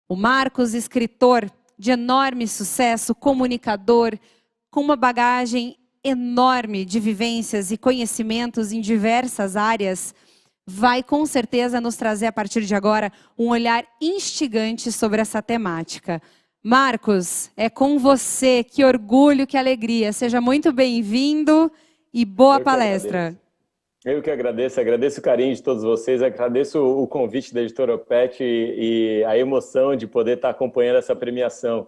O Marcos, escritor de enorme sucesso, comunicador, com uma bagagem enorme de vivências e conhecimentos em diversas áreas, vai com certeza nos trazer a partir de agora um olhar instigante sobre essa temática. Marcos, é com você, que orgulho, que alegria. Seja muito bem-vindo e boa palestra. Eu que agradeço, agradeço o carinho de todos vocês, agradeço o convite da Editora Opet e a emoção de poder estar acompanhando essa premiação.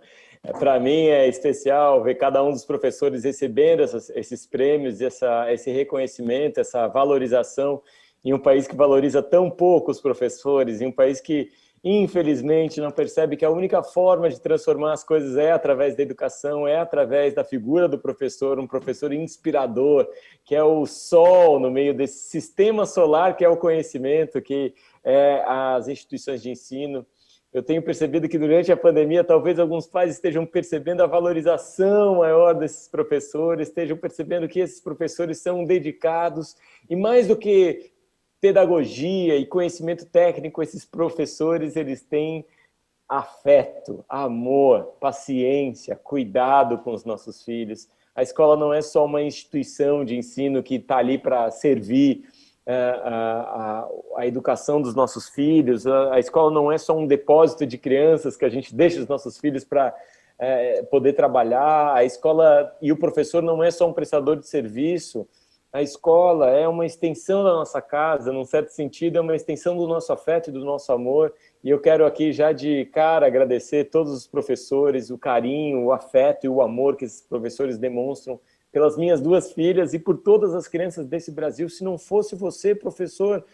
Para mim é especial ver cada um dos professores recebendo esses prêmios, esse reconhecimento, essa valorização em um país que valoriza tão pouco os professores, em um país que, infelizmente, não percebe que a única forma de transformar as coisas é através da educação, é através da figura do professor, um professor inspirador, que é o sol no meio desse sistema solar que é o conhecimento, que é as instituições de ensino. Eu tenho percebido que durante a pandemia, talvez alguns pais estejam percebendo a valorização maior desses professores, estejam percebendo que esses professores são dedicados, e mais do que pedagogia e conhecimento técnico, esses professores, eles têm afeto, amor, paciência, cuidado com os nossos filhos. A escola não é só uma instituição de ensino que está ali para servir a educação dos nossos filhos. A escola não é só um depósito de crianças que a gente deixa os nossos filhos para poder trabalhar. A escola e o professor não é só um prestador de serviço. A escola é uma extensão da nossa casa, num certo sentido, é uma extensão do nosso afeto e do nosso amor. E eu quero aqui já de cara agradecer todos os professores, o carinho, o afeto e o amor que esses professores demonstram pelas minhas duas filhas e por todas as crianças desse Brasil. Se não fosse você, professor,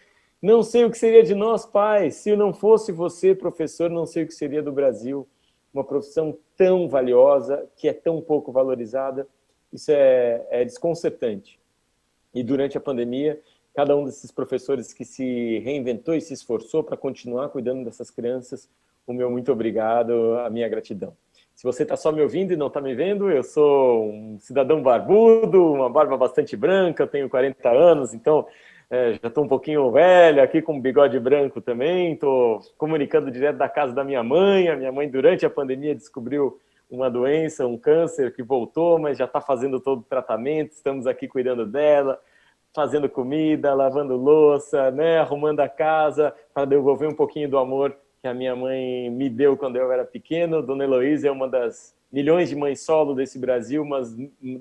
não sei o que seria de nós, pais. Se não fosse você, professor, não sei o que seria do Brasil. Uma profissão tão valiosa, que é tão pouco valorizada. Isso é desconcertante. E durante a pandemia, cada um desses professores que se reinventou e se esforçou para continuar cuidando dessas crianças, o meu muito obrigado, a minha gratidão. Se você está só me ouvindo e não está me vendo, eu sou um cidadão barbudo, uma barba bastante branca, tenho 40 anos, então já estou um pouquinho velho, aqui com um bigode branco também, estou comunicando direto da casa da minha mãe. A minha mãe, durante a pandemia, descobriu uma doença, um câncer que voltou, mas já está fazendo todo o tratamento, estamos aqui cuidando dela, fazendo comida, lavando louça, né, arrumando a casa, para devolver um pouquinho do amor que a minha mãe me deu quando eu era pequeno. Dona Heloísa é uma das milhões de mães solo desse Brasil, uma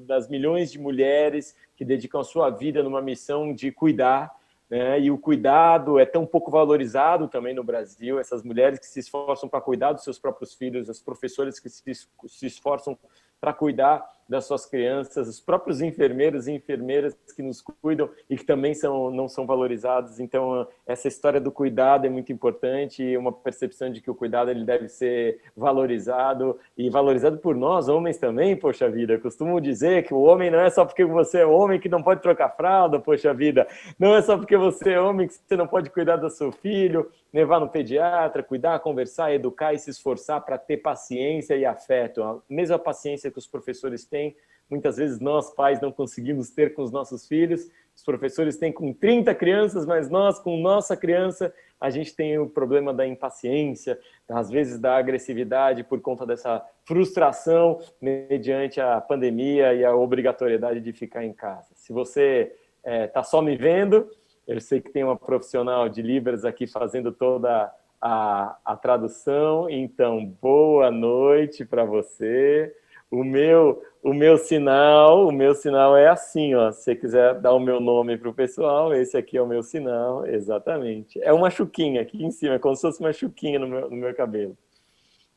das milhões de mulheres que dedicam a sua vida numa missão de cuidar, né? E o cuidado é tão pouco valorizado também no Brasil. Essas mulheres que se esforçam para cuidar dos seus próprios filhos, as professoras que se esforçam para cuidar das suas crianças, os próprios enfermeiros e enfermeiras que nos cuidam e que também não são valorizados. Então, essa história do cuidado é muito importante, e uma percepção de que o cuidado ele deve ser valorizado, e valorizado por nós, homens também, poxa vida. Eu costumo dizer que o homem não é só porque você é homem que não pode trocar fralda, poxa vida. Não é só porque você é homem que você não pode cuidar do seu filho, levar no pediatra, cuidar, conversar, educar e se esforçar para ter paciência e afeto. A mesma paciência que os professores têm, muitas vezes nós, pais, não conseguimos ter com os nossos filhos. Os professores têm com 30 crianças, mas nós, com nossa criança, a gente tem o problema da impaciência, às vezes da agressividade por conta dessa frustração mediante a pandemia e a obrigatoriedade de ficar em casa. Se você está só me vendo, eu sei que tem uma profissional de Libras aqui fazendo toda a tradução, então boa noite para você. O meu sinal é assim, ó. Se você quiser dar o meu nome para o pessoal, esse aqui é o meu sinal, exatamente. É uma chuquinha aqui em cima, é como se fosse uma chuquinha no meu cabelo.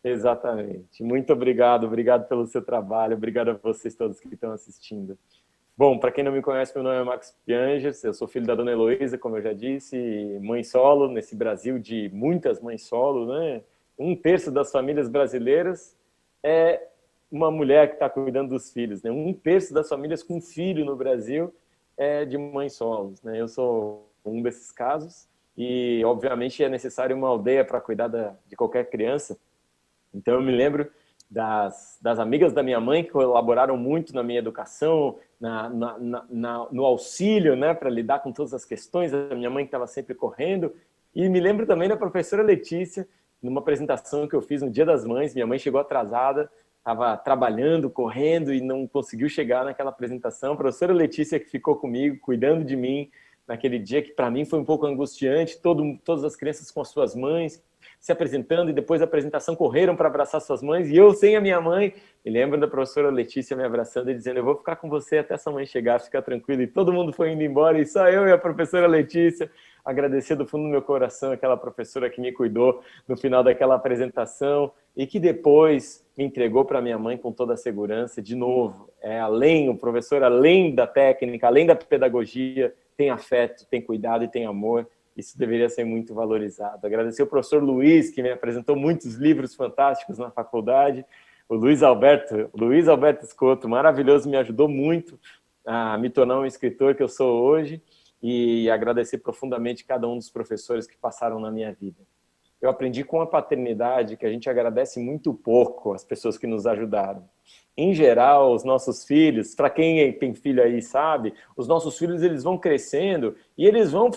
Exatamente. Muito obrigado pelo seu trabalho, obrigado a vocês todos que estão assistindo. Bom, para quem não me conhece, meu nome é Max Piangers, eu sou filho da Dona Heloísa, como eu já disse, mãe solo, nesse Brasil de muitas mães solo, né? 1/3 das famílias brasileiras é uma mulher que está cuidando dos filhos, né? 1/3 das famílias com filho no Brasil é de mães solos, né? Eu sou um desses casos e, obviamente, é necessário uma aldeia para cuidar de qualquer criança. Então, eu me lembro das amigas da minha mãe que colaboraram muito na minha educação, no auxílio, né, para lidar com todas as questões. A minha mãe que estava sempre correndo. E me lembro também da professora Letícia, numa apresentação que eu fiz no Dia das Mães. Minha mãe chegou atrasada, estava trabalhando, correndo e não conseguiu chegar naquela apresentação. A professora Letícia que ficou comigo, cuidando de mim, naquele dia que para mim foi um pouco angustiante, todas as crianças com as suas mães se apresentando, e depois da apresentação correram para abraçar suas mães, e eu sem a minha mãe. Me lembro da professora Letícia me abraçando e dizendo: eu vou ficar com você até sua mãe chegar, fica tranquilo. E todo mundo foi indo embora, e só eu e a professora Letícia. Agradecer do fundo do meu coração aquela professora que me cuidou no final daquela apresentação e que depois me entregou para minha mãe com toda a segurança. De novo, o professor, além da técnica, além da pedagogia, tem afeto, tem cuidado e tem amor. Isso deveria ser muito valorizado. Agradecer ao professor Luiz, que me apresentou muitos livros fantásticos na faculdade. O Luiz Alberto Scotto, maravilhoso, me ajudou muito a me tornar um escritor que eu sou hoje. E agradecer profundamente cada um dos professores que passaram na minha vida. Eu aprendi com a paternidade que a gente agradece muito pouco as pessoas que nos ajudaram. Em geral, os nossos filhos, para quem tem filho aí sabe, os nossos filhos eles vão crescendo e eles vão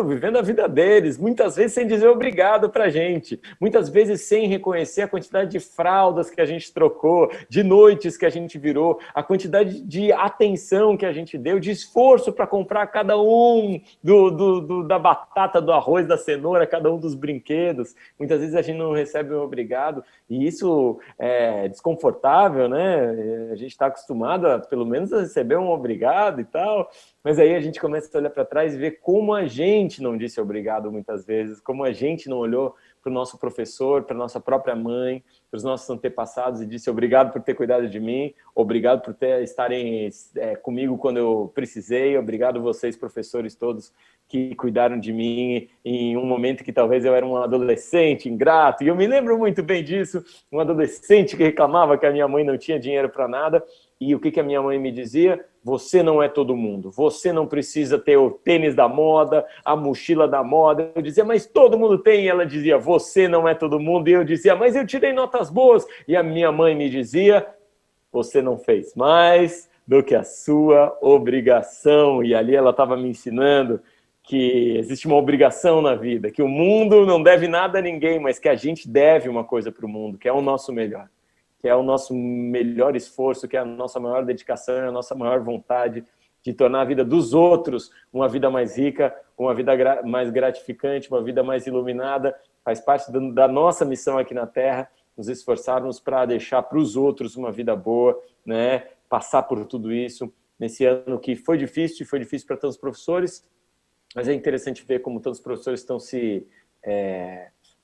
vivendo a vida deles, muitas vezes sem dizer obrigado para a gente, muitas vezes sem reconhecer a quantidade de fraldas que a gente trocou, de noites que a gente virou, a quantidade de atenção que a gente deu, de esforço para comprar cada um da batata, do arroz, da cenoura, cada um dos brinquedos. Muitas vezes a gente não recebe um obrigado e isso é desconfortável, né? A gente está acostumado a, pelo menos, a receber um obrigado e tal, mas aí a gente começa a olhar para trás e ver como a gente não disse obrigado muitas vezes, como a gente não olhou para o nosso professor, para a nossa própria mãe, para os nossos antepassados e disse obrigado por ter cuidado de mim, obrigado por estarem comigo quando eu precisei, obrigado vocês, professores todos, que cuidaram de mim em um momento que talvez eu era um adolescente ingrato, e eu me lembro muito bem disso, um adolescente que reclamava que a minha mãe não tinha dinheiro para nada, e o que a minha mãe me dizia? Você não é todo mundo, você não precisa ter o tênis da moda, a mochila da moda. Eu dizia, mas todo mundo tem, e ela dizia, você não é todo mundo, e eu dizia, mas eu tirei notas boas, e a minha mãe me dizia, você não fez mais do que a sua obrigação, e ali ela estava me ensinando que existe uma obrigação na vida, que o mundo não deve nada a ninguém, mas que a gente deve uma coisa para o mundo, que é o nosso melhor, que é o nosso melhor esforço, que é a nossa maior dedicação, é a nossa maior vontade de tornar a vida dos outros uma vida mais rica, uma vida mais gratificante, uma vida mais iluminada. Faz parte da nossa missão aqui na Terra, nos esforçarmos para deixar para os outros uma vida boa, né? Passar por tudo isso nesse ano que foi difícil para todos os professores, mas é interessante ver como todos os professores estão se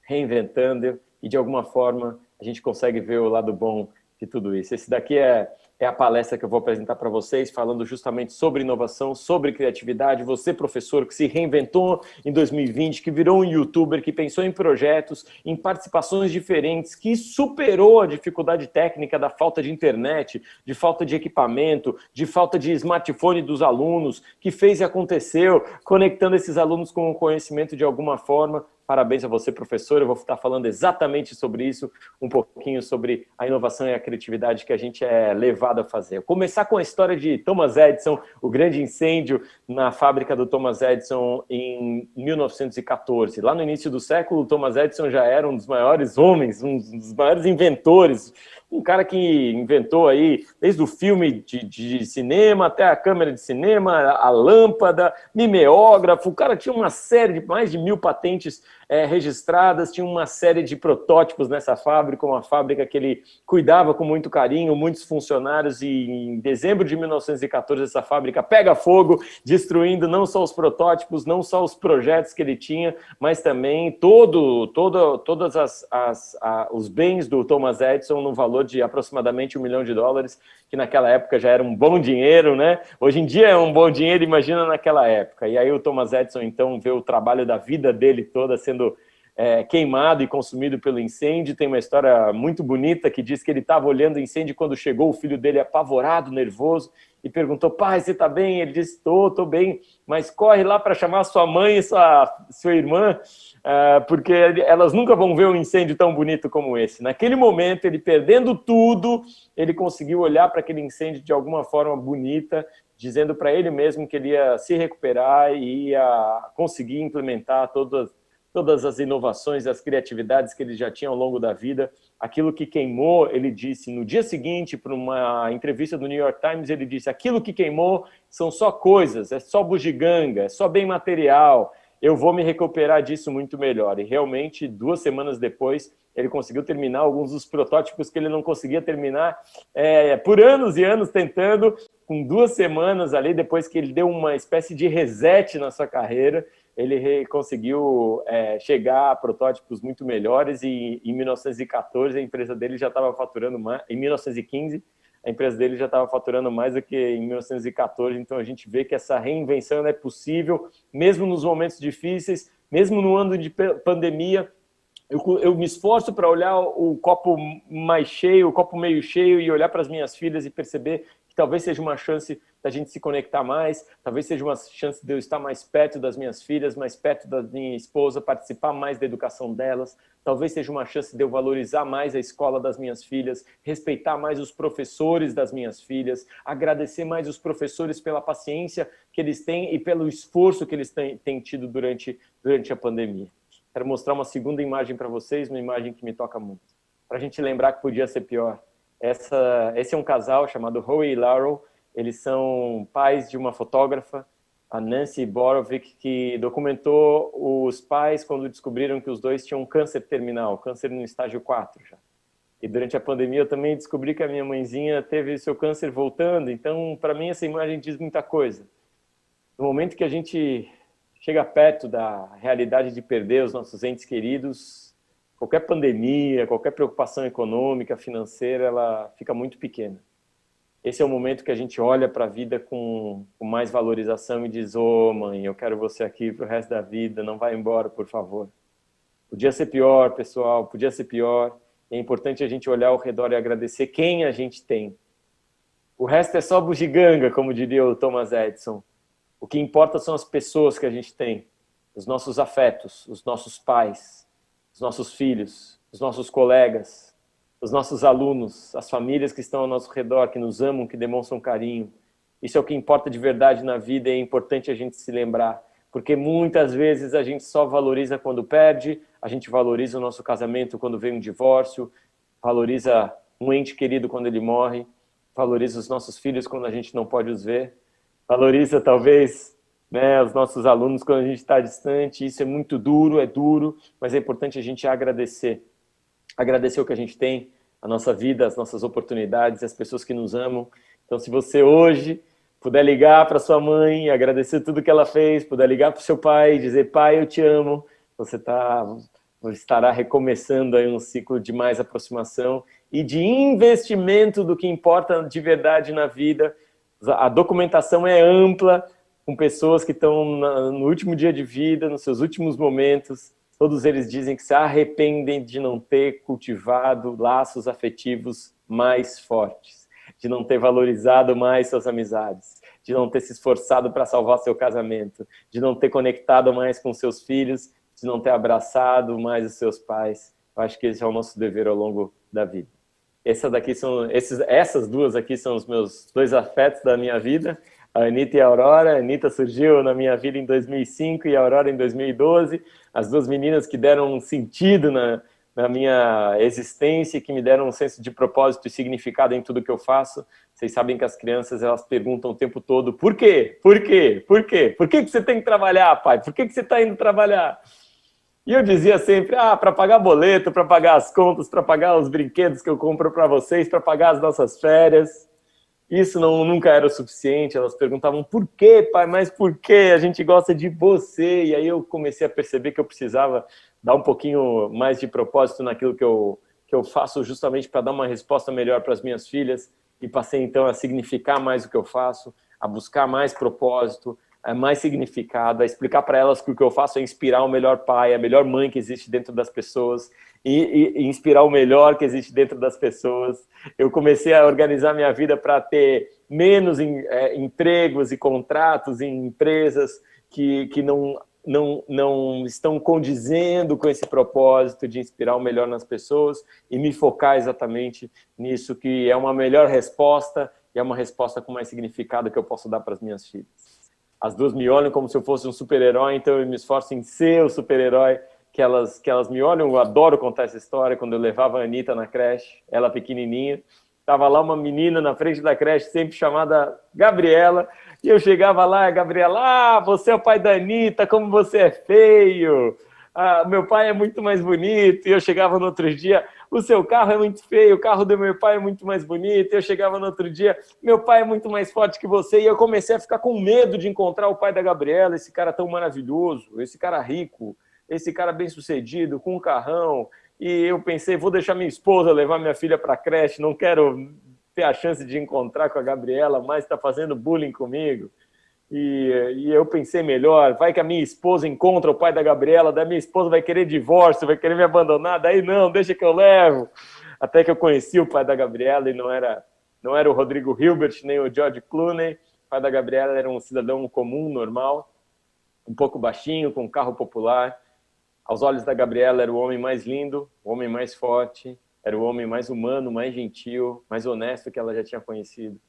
reinventando e, de alguma forma, a gente consegue ver o lado bom de tudo isso. Esse daqui é a palestra que eu vou apresentar para vocês, falando justamente sobre inovação, sobre criatividade. Você, professor, que se reinventou em 2020, que virou um youtuber, que pensou em projetos, em participações diferentes, que superou a dificuldade técnica da falta de internet, de falta de equipamento, de falta de smartphone dos alunos, que fez e aconteceu, conectando esses alunos com o conhecimento de alguma forma. Parabéns a você, professor. Eu vou estar falando exatamente sobre isso, um pouquinho sobre a inovação e a criatividade que a gente é levado a fazer. Vou começar com a história de Thomas Edison, o grande incêndio na fábrica do Thomas Edison em 1914. Lá no início do século, Thomas Edison já era um dos maiores homens, um dos maiores inventores, um cara que inventou aí, desde o filme de cinema até a câmera de cinema, a lâmpada, mimeógrafo. O cara tinha uma série de mais de 1000 patentes registradas, tinha uma série de protótipos nessa fábrica, uma fábrica que ele cuidava com muito carinho, muitos funcionários, e em dezembro de 1914 essa fábrica pega fogo, destruindo não só os protótipos, não só os projetos que ele tinha, mas também todos os bens do Thomas Edison no valor de aproximadamente $1 milhão, que naquela época já era um bom dinheiro, né? Hoje em dia é um bom dinheiro, imagina naquela época. E aí o Thomas Edison, então, vê o trabalho da vida dele toda sendo queimado e consumido pelo incêndio. Tem uma história muito bonita que diz que ele estava olhando o incêndio quando chegou o filho dele apavorado, nervoso, e perguntou, pai, você está bem? Ele disse, estou bem, mas corre lá para chamar sua mãe e sua irmã, porque elas nunca vão ver um incêndio tão bonito como esse. Naquele momento, ele perdendo tudo, ele conseguiu olhar para aquele incêndio de alguma forma bonita, dizendo para ele mesmo que ele ia se recuperar e ia conseguir implementar todas as inovações, as criatividades que ele já tinha ao longo da vida. Aquilo que queimou, ele disse, no dia seguinte, para uma entrevista do New York Times, ele disse, aquilo que queimou são só coisas, é só bugiganga, é só bem material, eu vou me recuperar disso muito melhor. E realmente, 2 semanas depois, ele conseguiu terminar alguns dos protótipos que ele não conseguia terminar por anos e anos tentando, com 2 semanas ali, depois que ele deu uma espécie de reset na sua carreira, ele conseguiu chegar a protótipos muito melhores e em 1914 a empresa dele já estava faturando mais, em 1915 a empresa dele já estava faturando mais do que em 1914, então a gente vê que essa reinvenção é possível, mesmo nos momentos difíceis, mesmo no ano de pandemia. Eu me esforço para olhar o copo mais cheio, o copo meio cheio e olhar para as minhas filhas e perceber que talvez seja uma chance da gente se conectar mais, talvez seja uma chance de eu estar mais perto das minhas filhas, mais perto da minha esposa, participar mais da educação delas, talvez seja uma chance de eu valorizar mais a escola das minhas filhas, respeitar mais os professores das minhas filhas, agradecer mais os professores pela paciência que eles têm e pelo esforço que eles têm tido durante a pandemia. Quero mostrar uma segunda imagem para vocês, uma imagem que me toca muito, para a gente lembrar que podia ser pior. Esse é um casal chamado Howie e Laurel. Eles são pais de uma fotógrafa, a Nancy Borovic, que documentou os pais quando descobriram que os dois tinham câncer terminal, câncer no estágio 4 já. E durante a pandemia eu também descobri que a minha mãezinha teve seu câncer voltando, então para mim essa imagem diz muita coisa. No momento que a gente chega perto da realidade de perder os nossos entes queridos, qualquer pandemia, qualquer preocupação econômica, financeira, ela fica muito pequena. Esse é o momento que a gente olha para a vida com mais valorização e diz, ô mãe, eu quero você aqui para o resto da vida, não vai embora, por favor. Podia ser pior, pessoal, podia ser pior. É importante a gente olhar ao redor e agradecer quem a gente tem. O resto é só bugiganga, como diria o Thomas Edison. O que importa são as pessoas que a gente tem, os nossos afetos, os nossos pais, os nossos filhos, os nossos colegas, os nossos alunos, as famílias que estão ao nosso redor, que nos amam, que demonstram carinho. Isso é o que importa de verdade na vida e é importante a gente se lembrar, porque muitas vezes a gente só valoriza quando perde, a gente valoriza o nosso casamento quando vem um divórcio, valoriza um ente querido quando ele morre, valoriza os nossos filhos quando a gente não pode os ver, valoriza talvez os nossos alunos quando a gente está distante. Isso é muito duro, é duro, mas é importante a gente agradecer o que a gente tem, a nossa vida, as nossas oportunidades, as pessoas que nos amam. Então, se você hoje puder ligar para sua mãe, agradecer tudo que ela fez, puder ligar para o seu pai, dizer, pai, eu te amo, você estará recomeçando aí um ciclo de mais aproximação e de investimento do que importa de verdade na vida. A documentação é ampla, com pessoas que estão no último dia de vida, nos seus últimos momentos. Todos eles dizem que se arrependem de não ter cultivado laços afetivos mais fortes, de não ter valorizado mais suas amizades, de não ter se esforçado para salvar seu casamento, de não ter conectado mais com seus filhos, de não ter abraçado mais os seus pais. Eu acho que esse é o nosso dever ao longo da vida. Essas duas aqui são os meus 2 afetos da minha vida, a Anitta e a Aurora. A Anitta surgiu na minha vida em 2005 e a Aurora em 2012. As 2 meninas que deram um sentido na minha existência, que me deram um senso de propósito e significado em tudo que eu faço. Vocês sabem que as crianças, elas perguntam o tempo todo, por quê? Por quê? Por quê? Por que você tem que trabalhar, pai? Por que você está indo trabalhar? E eu dizia sempre, para pagar boleto, para pagar as contas, para pagar os brinquedos que eu compro para vocês, para pagar as nossas férias. Isso nunca era o suficiente. Elas perguntavam, por quê, pai? Mas por quê? A gente gosta de você. E aí eu comecei a perceber que eu precisava dar um pouquinho mais de propósito naquilo que eu faço, justamente para dar uma resposta melhor para as minhas filhas. E passei, então, a significar mais o que eu faço, a buscar mais propósito, mais significado, a explicar para elas que o que eu faço é inspirar o melhor pai, a melhor mãe que existe dentro das pessoas e inspirar o melhor que existe dentro das pessoas. Eu comecei a organizar minha vida para ter menos empregos e contratos em empresas que não estão condizendo com esse propósito de inspirar o melhor nas pessoas e me focar exatamente nisso, que é uma melhor resposta e é uma resposta com mais significado que eu posso dar para as minhas filhas. As 2 me olham como se eu fosse um super-herói, então eu me esforço em ser o super-herói que elas me olham. Eu adoro contar essa história. Quando eu levava a Anitta na creche, ela pequenininha, estava lá uma menina na frente da creche, sempre chamada Gabriela, e eu chegava lá, Gabriela, você é o pai da Anitta, como você é feio, meu pai é muito mais bonito. E eu chegava no outro dia, o seu carro é muito feio, o carro do meu pai é muito mais bonito. E eu chegava no outro dia, meu pai é muito mais forte que você. E eu comecei a ficar com medo de encontrar o pai da Gabriela, esse cara tão maravilhoso, esse cara rico, esse cara bem-sucedido, com um carrão. E eu pensei, vou deixar minha esposa levar minha filha para a creche, não quero ter a chance de encontrar com a Gabriela, mas está fazendo bullying comigo. E eu pensei melhor, vai que a minha esposa encontra o pai da Gabriela, daí minha esposa vai querer divórcio, vai querer me abandonar, daí não, deixa que eu levo. Até que eu conheci o pai da Gabriela e não era o Rodrigo Hilbert, nem o George Clooney. O pai da Gabriela era um cidadão comum, normal, um pouco baixinho, com um carro popular. Aos olhos da Gabriela era o homem mais lindo, o homem mais forte, era o homem mais humano, mais gentil, mais honesto que ela já tinha conhecido.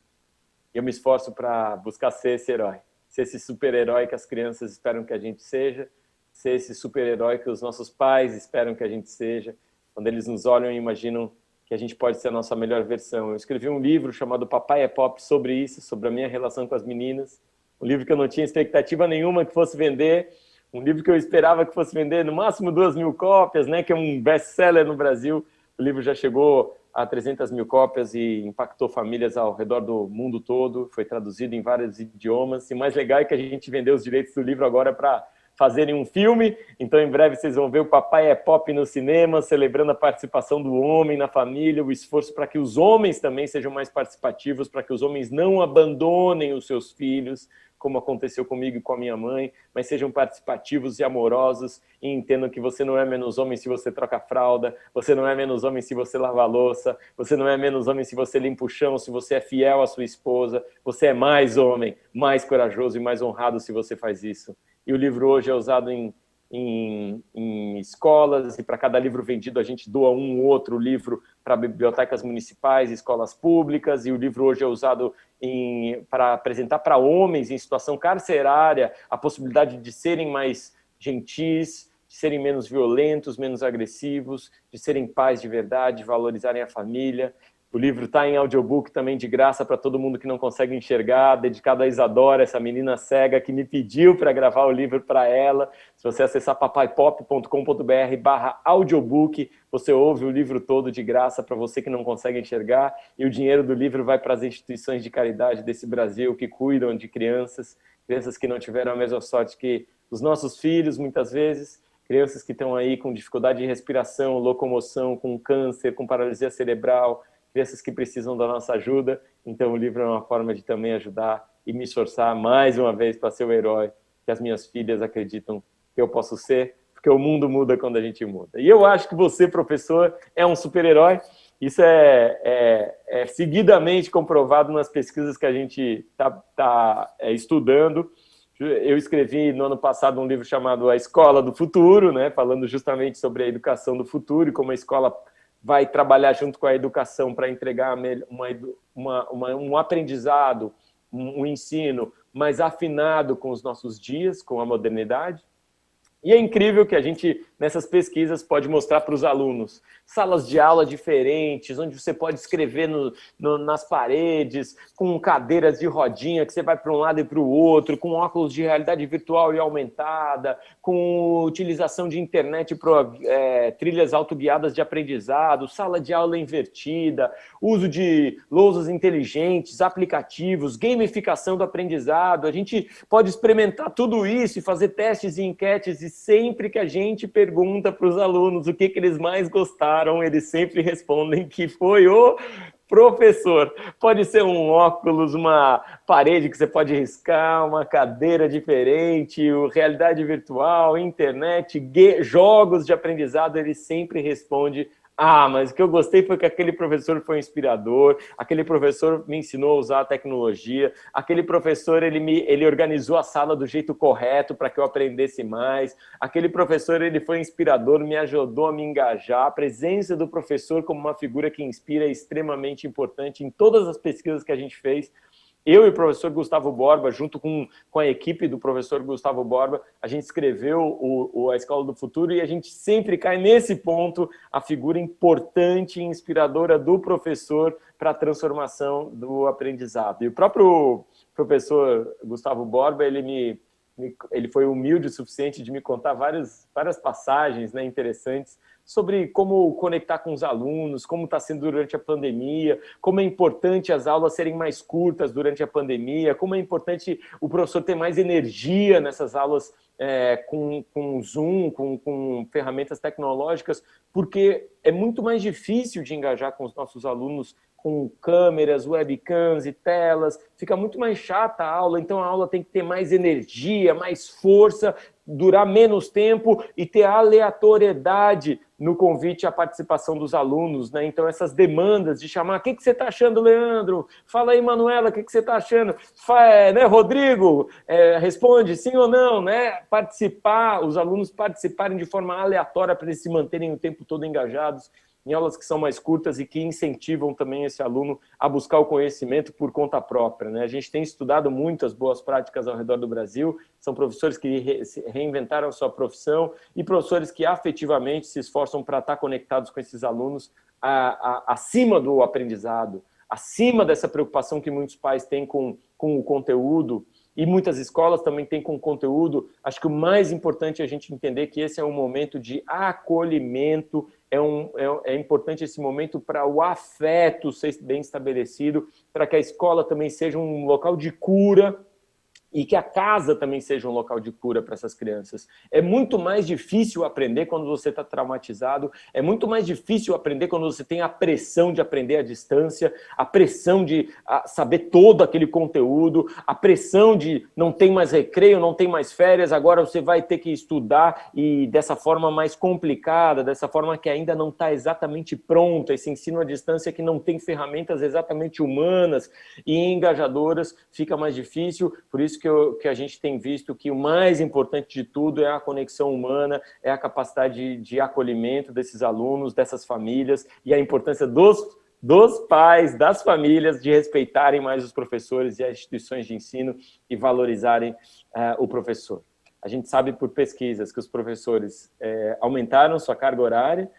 E eu me esforço para buscar ser esse herói, ser esse super-herói que as crianças esperam que a gente seja, ser esse super-herói que os nossos pais esperam que a gente seja, quando eles nos olham e imaginam que a gente pode ser a nossa melhor versão. Eu escrevi um livro chamado Papai é Pop sobre isso, sobre a minha relação com as meninas, um livro que eu não tinha expectativa nenhuma que fosse vender, um livro que eu esperava que fosse vender no máximo 2.000 cópias, né, que é um best-seller no Brasil. O livro já chegou a 300.000 cópias e impactou famílias ao redor do mundo todo, foi traduzido em vários idiomas. E o mais legal é que a gente vendeu os direitos do livro agora para fazerem um filme, então em breve vocês vão ver o Papai é Pop no cinema, celebrando a participação do homem na família, o esforço para que os homens também sejam mais participativos, para que os homens não abandonem os seus filhos, como aconteceu comigo e com a minha mãe, mas sejam participativos e amorosos e entendam que você não é menos homem se você troca fralda, você não é menos homem se você lava a louça, você não é menos homem se você limpa o chão, se você é fiel à sua esposa, você é mais homem, mais corajoso e mais honrado se você faz isso. E o livro hoje é usado em escolas, e para cada livro vendido a gente doa um ou outro livro para bibliotecas municipais, escolas públicas, e o livro hoje é usado para apresentar para homens em situação carcerária a possibilidade de serem mais gentis, de serem menos violentos, menos agressivos, de serem pais de verdade, de valorizarem a família. O livro está em audiobook também de graça para todo mundo que não consegue enxergar, dedicado a Isadora, essa menina cega que me pediu para gravar o livro para ela. Se você acessar papaipop.com.br/audiobook, você ouve o livro todo de graça para você que não consegue enxergar, e o dinheiro do livro vai para as instituições de caridade desse Brasil que cuidam de crianças que não tiveram a mesma sorte que os nossos filhos, muitas vezes, crianças que estão aí com dificuldade de respiração, locomoção, com câncer, com paralisia cerebral, crianças que precisam da nossa ajuda. Então o livro é uma forma de também ajudar e me esforçar mais uma vez para ser o herói que as minhas filhas acreditam que eu posso ser, porque o mundo muda quando a gente muda. E eu acho que você, professor, é um super-herói. Isso é seguidamente comprovado nas pesquisas que a gente está estudando. Eu escrevi no ano passado um livro chamado A Escola do Futuro, né, falando justamente sobre a educação do futuro e como a escola vai trabalhar junto com a educação para entregar um aprendizado, um ensino mais afinado com os nossos dias, com a modernidade. E é incrível que a gente, nessas pesquisas, pode mostrar para os alunos salas de aula diferentes, onde você pode escrever nas paredes, com cadeiras de rodinha, que você vai para um lado e para o outro, com óculos de realidade virtual e aumentada, com utilização de internet para trilhas autoguiadas de aprendizado, sala de aula invertida, uso de lousas inteligentes, aplicativos, gamificação do aprendizado. A gente pode experimentar tudo isso e fazer testes e enquetes, e sempre que a gente pergunta para os alunos o que eles mais gostaram, eles sempre respondem que foi o professor. Pode ser um óculos, uma parede que você pode riscar, uma cadeira diferente, realidade virtual, internet, jogos de aprendizado, ele sempre responde: ah, mas o que eu gostei foi que aquele professor foi inspirador, aquele professor me ensinou a usar a tecnologia, aquele professor ele organizou a sala do jeito correto para que eu aprendesse mais, aquele professor ele foi inspirador, me ajudou a me engajar. A presença do professor como uma figura que inspira é extremamente importante em todas as pesquisas que a gente fez. eu e o professor Gustavo Borba, junto com a equipe do professor Gustavo Borba, a gente escreveu a Escola do Futuro e a gente sempre cai nesse ponto, a figura importante e inspiradora do professor para a transformação do aprendizado. E o próprio professor Gustavo Borba, ele foi humilde o suficiente de me contar várias passagens, né, interessantes sobre como conectar com os alunos, como está sendo durante a pandemia, como é importante as aulas serem mais curtas durante a pandemia, como é importante o professor ter mais energia nessas aulas com Zoom, com ferramentas tecnológicas, porque é muito mais difícil de engajar com os nossos alunos com câmeras, webcams e telas, fica muito mais chata a aula, então a aula tem que ter mais energia, mais força, durar menos tempo e ter aleatoriedade no convite à participação dos alunos, né? Então essas demandas de chamar, o que você está achando, Leandro? Fala aí, Manuela, o que você está achando? Né, Rodrigo, responde sim ou não, né? Participar, os alunos participarem de forma aleatória para eles se manterem o tempo todo engajados em aulas que são mais curtas e que incentivam também esse aluno a buscar o conhecimento por conta própria, né? A gente tem estudado muito as boas práticas ao redor do Brasil, são professores que reinventaram a sua profissão e professores que afetivamente se esforçam para estar conectados com esses alunos acima do aprendizado, acima dessa preocupação que muitos pais têm com o conteúdo, e muitas escolas também têm com conteúdo. Acho que o mais importante é a gente entender que esse é um momento de acolhimento, é importante esse momento para o afeto ser bem estabelecido, para que a escola também seja um local de cura e que a casa também seja um local de cura para essas crianças. É muito mais difícil aprender quando você está traumatizado, é muito mais difícil aprender quando você tem a pressão de aprender à distância, a pressão de saber todo aquele conteúdo, a pressão de não tem mais recreio, não tem mais férias, agora você vai ter que estudar e dessa forma mais complicada, dessa forma que ainda não está exatamente pronta, esse ensino à distância que não tem ferramentas exatamente humanas e engajadoras, fica mais difícil, por isso que a gente tem visto que o mais importante de tudo é a conexão humana, é a capacidade de acolhimento desses alunos, dessas famílias, e a importância dos pais, das famílias, de respeitarem mais os professores e as instituições de ensino e valorizarem o professor. A gente sabe por pesquisas que os professores aumentaram sua carga horária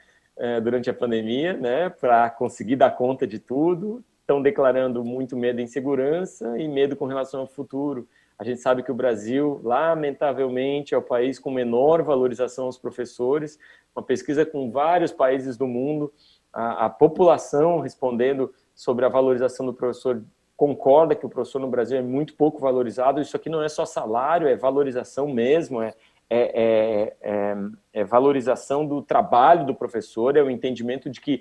durante a pandemia, né, para conseguir dar conta de tudo, estão declarando muito medo e insegurança e medo com relação ao futuro. A gente sabe que o Brasil, lamentavelmente, é o país com menor valorização aos professores. Uma pesquisa com vários países do mundo, a população respondendo sobre a valorização do professor concorda que o professor no Brasil é muito pouco valorizado. Isso aqui não é só salário, é valorização mesmo, é valorização do trabalho do professor, é o entendimento de que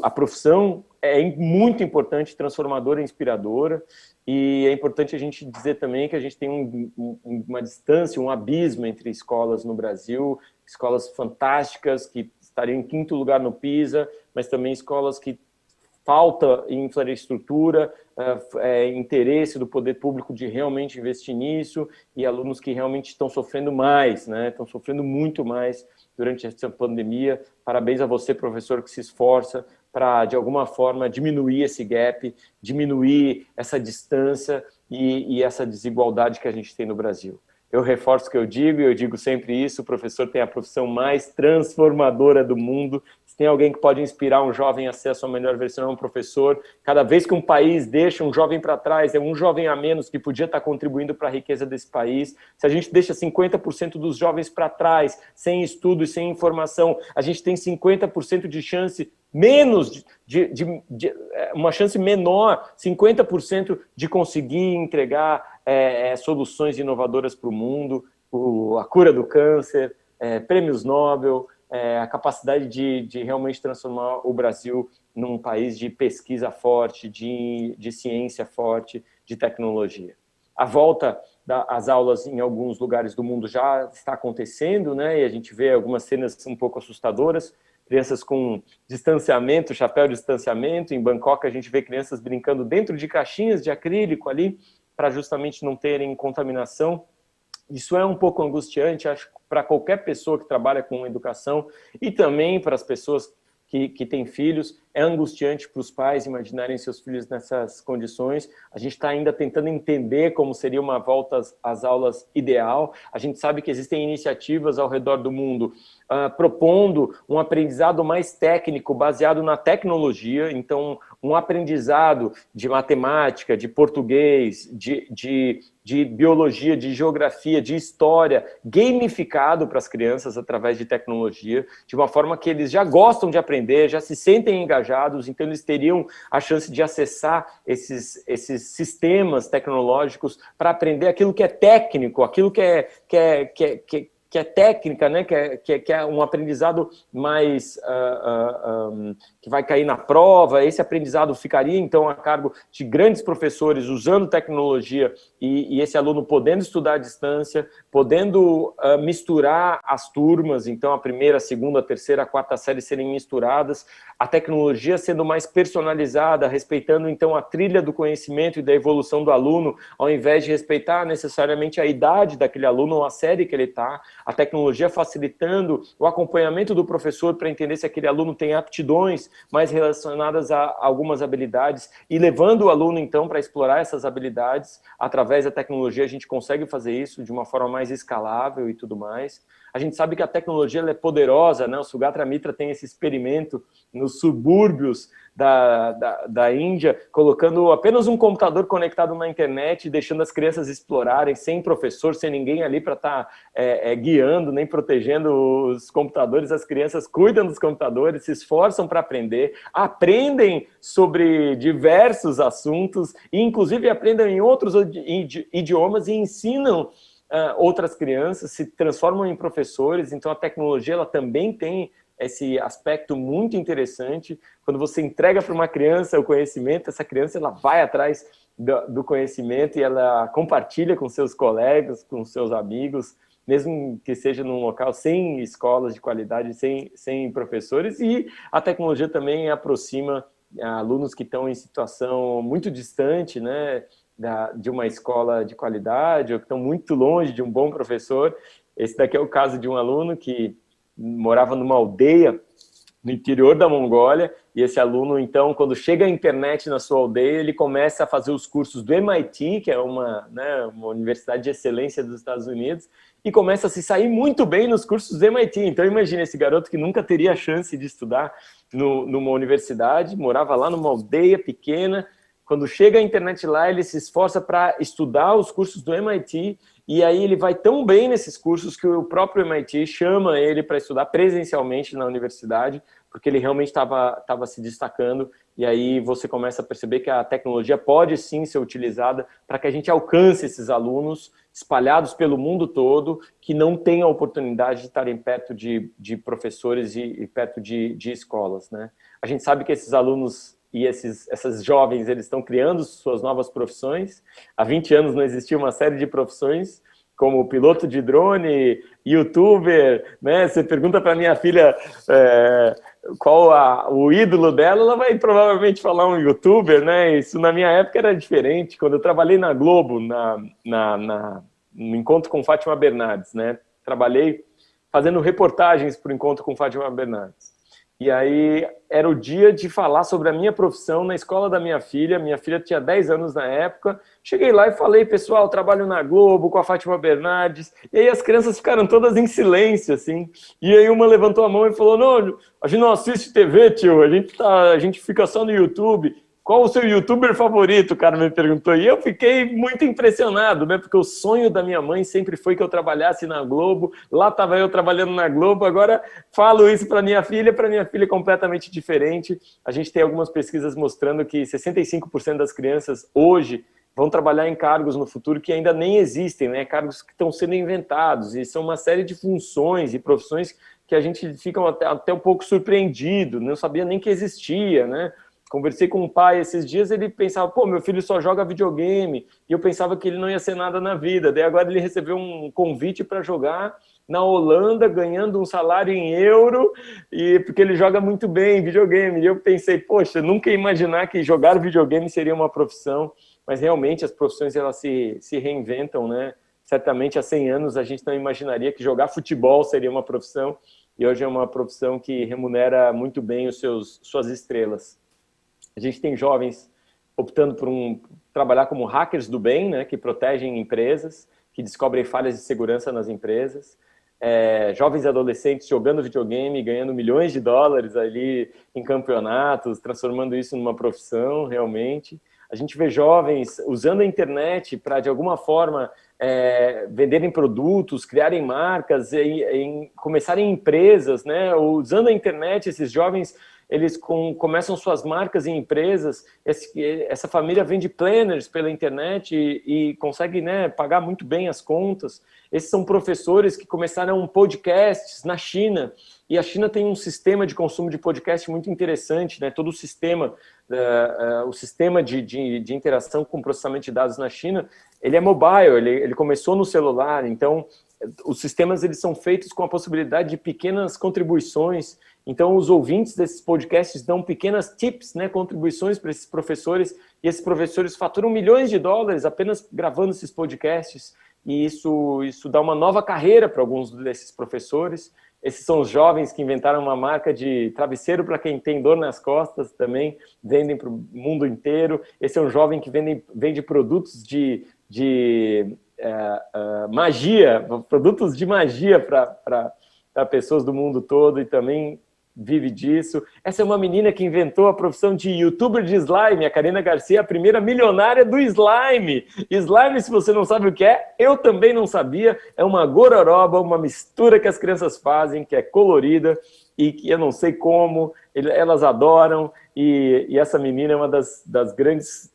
a profissão é muito importante, transformadora e inspiradora, e é importante a gente dizer também que a gente tem uma distância, um abismo entre escolas no Brasil, escolas fantásticas que estariam em 5º lugar no PISA, mas também escolas que falta infraestrutura, interesse do poder público de realmente investir nisso, e alunos que realmente estão sofrendo mais, né? Estão sofrendo muito mais durante essa pandemia. Parabéns a você, professor, que se esforça para, de alguma forma, diminuir esse gap, diminuir essa distância e essa desigualdade que a gente tem no Brasil. Eu reforço o que eu digo sempre isso, o professor tem a profissão mais transformadora do mundo. Se tem alguém que pode inspirar um jovem a ser a sua melhor versão, é um professor. Cada vez que um país deixa um jovem para trás, é um jovem a menos que podia estar contribuindo para a riqueza desse país. Se a gente deixa 50% dos jovens para trás, sem estudo e sem informação, a gente tem 50% de chance, menos, uma chance menor, 50% de conseguir entregar soluções inovadoras para o mundo, a cura do câncer, prêmios Nobel, a capacidade de realmente transformar o Brasil num país de pesquisa forte, de ciência forte, de tecnologia. A volta às aulas em alguns lugares do mundo já está acontecendo, né? E a gente vê algumas cenas um pouco assustadoras, crianças com distanciamento, chapéu de distanciamento. Em Bangkok a gente vê crianças brincando dentro de caixinhas de acrílico ali, para justamente não terem contaminação. Isso é um pouco angustiante, acho, para qualquer pessoa que trabalha com educação e também para as pessoas que têm filhos. é angustiante para os pais imaginarem seus filhos nessas condições. A gente está ainda tentando entender como seria uma volta às aulas ideal. A gente sabe que existem iniciativas ao redor do mundo propondo um aprendizado mais técnico, baseado na tecnologia. Então, um aprendizado de matemática, de português, de biologia, de geografia, de história, gamificado para as crianças através de tecnologia, de uma forma que eles já gostam de aprender, já se sentem engajados, então eles teriam a chance de acessar esses sistemas tecnológicos para aprender aquilo que é técnico, aquilo que é técnica, né? que é um aprendizado mais que vai cair na prova. Esse aprendizado ficaria, então, a cargo de grandes professores usando tecnologia e esse aluno podendo estudar à distância, podendo misturar as turmas, então a primeira, a segunda, a terceira, a quarta série serem misturadas, a tecnologia sendo mais personalizada, respeitando, então, a trilha do conhecimento e da evolução do aluno, ao invés de respeitar necessariamente a idade daquele aluno ou a série que ele está, a tecnologia facilitando o acompanhamento do professor para entender se aquele aluno tem aptidões mais relacionadas a algumas habilidades e levando o aluno, então, para explorar essas habilidades. Através da tecnologia, a gente consegue fazer isso de uma forma mais escalável e tudo mais. A gente sabe que a tecnologia ela é poderosa, né? O Sugatra Mitra tem esse experimento nos subúrbios da Índia, colocando apenas um computador conectado na internet e deixando as crianças explorarem, sem professor, sem ninguém ali para estar guiando, nem protegendo os computadores. As crianças cuidam dos computadores, se esforçam para aprender, aprendem sobre diversos assuntos, e inclusive aprendem em outros idiomas e ensinam outras crianças, se transformam em professores. Então a tecnologia ela também tem esse aspecto muito interessante. Quando você entrega para uma criança o conhecimento, essa criança ela vai atrás do conhecimento e ela compartilha com seus colegas, com seus amigos, mesmo que seja num local sem escolas de qualidade, sem professores. E a tecnologia também aproxima alunos que estão em situação muito distante, né, de uma escola de qualidade, ou que estão muito longe de um bom professor. Esse daqui é o caso de um aluno que morava numa aldeia no interior da Mongólia, e esse aluno, então, quando chega a internet na sua aldeia, ele começa a fazer os cursos do MIT, que é uma universidade de excelência dos Estados Unidos, e começa a se sair muito bem nos cursos do MIT. Então, imagina esse garoto que nunca teria a chance de estudar numa universidade, morava lá numa aldeia pequena. Quando chega a internet lá, ele se esforça para estudar os cursos do MIT, e aí ele vai tão bem nesses cursos que o próprio MIT chama ele para estudar presencialmente na universidade, porque ele realmente estava se destacando. E aí você começa a perceber que a tecnologia pode sim ser utilizada para que a gente alcance esses alunos espalhados pelo mundo todo, que não têm a oportunidade de estarem perto de professores e perto de escolas, né? A gente sabe que esses alunos e essas jovens, eles estão criando suas novas profissões. Há 20 anos não existia uma série de profissões, como piloto de drone, youtuber, né? Você pergunta para minha filha qual o ídolo dela, ela vai provavelmente falar um youtuber, né? Isso na minha época era diferente. Quando eu trabalhei na Globo, no Encontro com Fátima Bernardes, né? Trabalhei fazendo reportagens para o Encontro com Fátima Bernardes. E aí era o dia de falar sobre a minha profissão na escola da minha filha. Minha filha tinha 10 anos na época. Cheguei lá e falei, pessoal, trabalho na Globo com a Fátima Bernardes. E aí as crianças ficaram todas em silêncio, assim. E aí uma levantou a mão e falou, não, a gente não assiste TV, tio, a gente fica só no YouTube. Qual o seu youtuber favorito? O cara me perguntou. E eu fiquei muito impressionado, né? Porque o sonho da minha mãe sempre foi que eu trabalhasse na Globo. Lá estava eu trabalhando na Globo. Agora falo isso para minha filha é completamente diferente. A gente tem algumas pesquisas mostrando que 65% das crianças hoje vão trabalhar em cargos no futuro que ainda nem existem, né? Cargos que estão sendo inventados. E são uma série de funções e profissões que a gente fica até um pouco surpreendido. Não sabia nem que existia, né? Conversei com um pai esses dias, ele pensava, pô, meu filho só joga videogame, e eu pensava que ele não ia ser nada na vida. Daí agora ele recebeu um convite para jogar na Holanda, ganhando um salário em euro, e porque ele joga muito bem videogame. E eu pensei, poxa, nunca ia imaginar que jogar videogame seria uma profissão, mas realmente as profissões elas se reinventam, né? Certamente há 100 anos a gente não imaginaria que jogar futebol seria uma profissão, e hoje é uma profissão que remunera muito bem suas estrelas. A gente tem jovens optando por trabalhar como hackers do bem, né, que protegem empresas, que descobrem falhas de segurança nas empresas. Jovens e adolescentes jogando videogame, ganhando milhões de dólares ali em campeonatos, transformando isso numa profissão realmente. A gente vê jovens usando a internet para, de alguma forma, venderem produtos, criarem marcas, começarem empresas, né? Usando a internet, esses jovens, eles começam suas marcas em empresas. Essa família vende planners pela internet e consegue, né, pagar muito bem as contas. Esses são professores que começaram podcasts na China, e a China tem um sistema de consumo de podcast muito interessante, né? Todo o sistema de interação com processamento de dados na China, ele é mobile, ele começou no celular, então os sistemas eles são feitos com a possibilidade de pequenas contribuições. Então os ouvintes desses podcasts dão pequenas tips, né, contribuições para esses professores, e esses professores faturam milhões de dólares apenas gravando esses podcasts, e isso dá uma nova carreira para alguns desses professores. Esses são os jovens que inventaram uma marca de travesseiro para quem tem dor nas costas também, vendem para o mundo inteiro. Esse é um jovem que vende produtos de magia, produtos de magia para pessoas do mundo todo, e também vive disso. Essa é uma menina que inventou a profissão de youtuber de slime. A Karina Garcia é a primeira milionária do slime. Slime, se você não sabe o que é, eu também não sabia. É uma gororoba, uma mistura que as crianças fazem, que é colorida e que eu não sei como, elas adoram. E essa menina é uma das grandes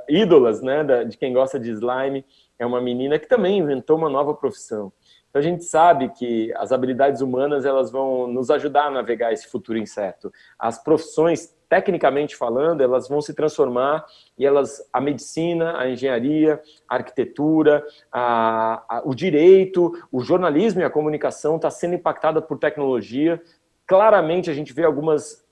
ídolas, né, de quem gosta de slime. É uma menina que também inventou uma nova profissão. Então a gente sabe que as habilidades humanas elas vão nos ajudar a navegar esse futuro incerto. As profissões, tecnicamente falando, elas vão se transformar, e a medicina, a engenharia, a arquitetura, o direito, o jornalismo e a comunicação está sendo impactada por tecnologia. Claramente a gente vê algumas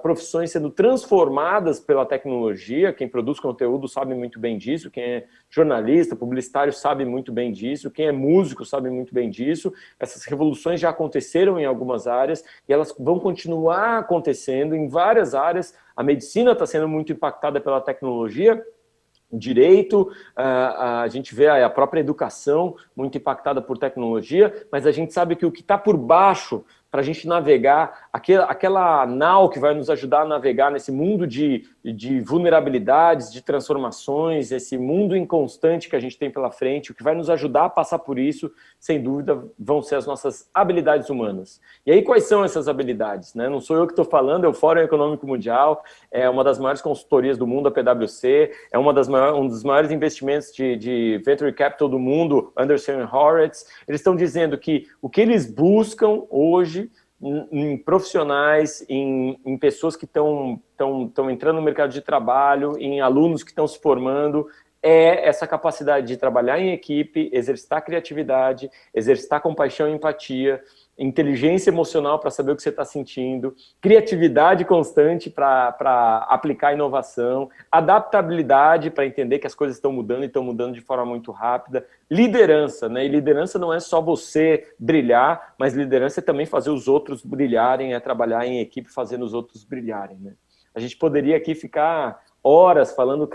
profissões sendo transformadas pela tecnologia. Quem produz conteúdo sabe muito bem disso, quem é jornalista, publicitário sabe muito bem disso, quem é músico sabe muito bem disso. Essas revoluções já aconteceram em algumas áreas e elas vão continuar acontecendo em várias áreas. A medicina está sendo muito impactada pela tecnologia, o direito, a gente vê a própria educação muito impactada por tecnologia, mas a gente sabe que o que está por baixo, para a gente navegar, aquela nau que vai nos ajudar a navegar nesse mundo de vulnerabilidades, de transformações, esse mundo inconstante que a gente tem pela frente, o que vai nos ajudar a passar por isso, sem dúvida, vão ser as nossas habilidades humanas. E aí, quais são essas habilidades, né? Não sou eu que estou falando, é o Fórum Econômico Mundial, é uma das maiores consultorias do mundo, a PwC, é um dos maiores investimentos de venture capital do mundo, Andreessen Horowitz. Eles estão dizendo que o que eles buscam hoje em profissionais, em pessoas que estão entrando no mercado de trabalho, em alunos que estão se formando, é essa capacidade de trabalhar em equipe, exercitar criatividade, exercitar compaixão e empatia, inteligência emocional para saber o que você está sentindo, criatividade constante para aplicar inovação, adaptabilidade para entender que as coisas estão mudando e estão mudando de forma muito rápida, liderança, né? E liderança não é só você brilhar, mas liderança é também fazer os outros brilharem, é trabalhar em equipe fazendo os outros brilharem, né? A gente poderia aqui ficar horas falando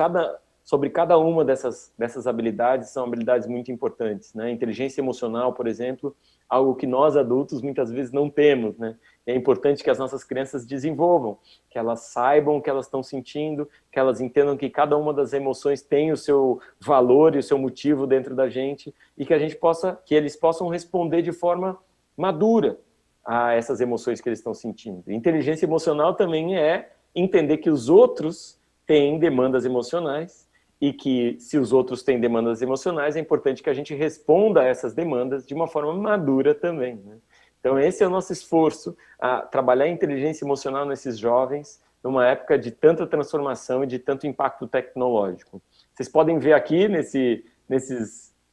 sobre cada uma dessas habilidades, são habilidades muito importantes, né? Inteligência emocional, por exemplo, algo que nós adultos muitas vezes não temos, né? É importante que as nossas crianças desenvolvam, que elas saibam o que elas estão sentindo, que elas entendam que cada uma das emoções tem o seu valor e o seu motivo dentro da gente, e que eles possam responder de forma madura a essas emoções que eles estão sentindo. Inteligência emocional também é entender que os outros têm demandas emocionais, e que, se os outros têm demandas emocionais, é importante que a gente responda a essas demandas de uma forma madura também, né? Então, esse é o nosso esforço, a trabalhar a inteligência emocional nesses jovens, numa época de tanta transformação e de tanto impacto tecnológico. Vocês podem ver aqui, nesse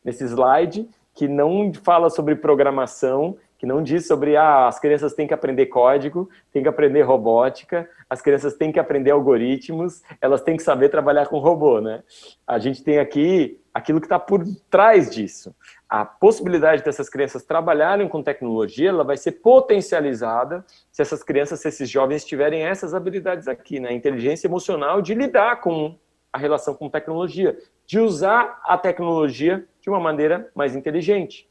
slide, que não fala sobre programação, que não diz sobre as crianças têm que aprender código, têm que aprender robótica, as crianças têm que aprender algoritmos, elas têm que saber trabalhar com robô, né? A gente tem aqui aquilo que está por trás disso. A possibilidade dessas crianças trabalharem com tecnologia, ela vai ser potencializada se essas crianças, se esses jovens tiverem essas habilidades aqui, né? Inteligência emocional de lidar com a relação com tecnologia, de usar a tecnologia de uma maneira mais inteligente.